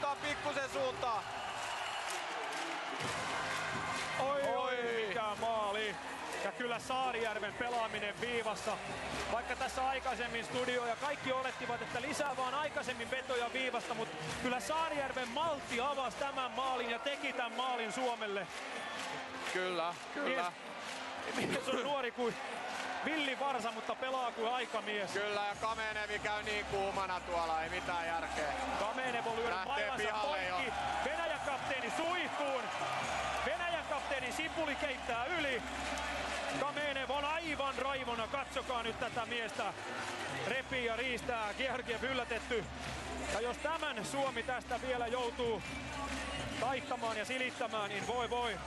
muuttaa pikkusen suuntaa. Oi, mikä maali! Ja kyllä Saarijärven pelaaminen viivassa. Vaikka tässä aikaisemmin studio ja kaikki olettivat, että lisää vaan aikaisemmin vetoja viivasta, mutta kyllä Saarijärven maltti avasi tämän maalin ja teki tämän maalin Suomelle. Kyllä. Mies on nuori kuin villi varsa, mutta pelaa kuin aikamies. Kyllä, ja Kamenevi käy niin kuumana tuolla, ei mitään järkeä. Kamenev on lyönyt mailansa poikki. Venäjän kapteeni suihkuun. Venäjän kapteeni Sipuli keittää yli. Kamenev on aivan raivona. Katsokaa nyt tätä miestä. Repii ja riistää. Georgiev yllätetty. Ja jos tämän Suomi tästä vielä joutuu taittamaan ja silittämään, niin voi.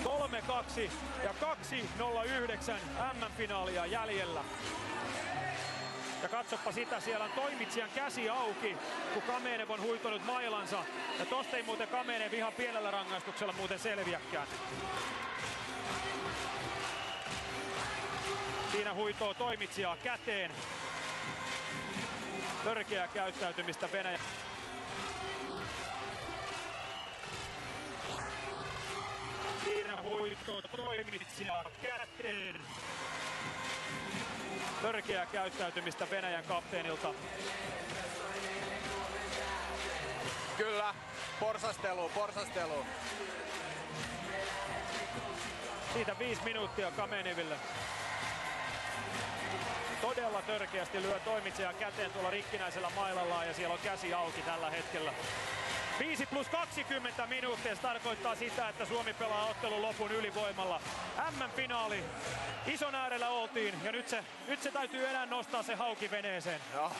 3-2 ja 2-0-9 MM-finaalia jäljellä. Ja katsoppa sitä, siellä on toimitsijan käsi auki, kun Kamenev on huitonut mailansa. Ja tosta ei muuten Kamenev ihan pienellä rangaistuksella muuten selviäkään. Siinä huitoo toimitsijaa käteen. Törkeää käyttäytymistä Venäjä. Siinä huitoo toimitsijaa käteen. Törkeää käyttäytymistä Venäjän kapteenilta. Kyllä, porsastelu. Siitä 5 minuuttia Kameneville. Todella törkeästi lyö toimitsijan käteen tuolla rikkinäisellä mailallaan ja siellä on käsi auki tällä hetkellä. 5+20 minuuttia, se tarkoittaa sitä, että Suomi pelaa ottelun lopun ylivoimalla. MM-finaali. Ison äärellä oltiin ja nyt se täytyy enää nostaa se hauki veneeseen. Joo.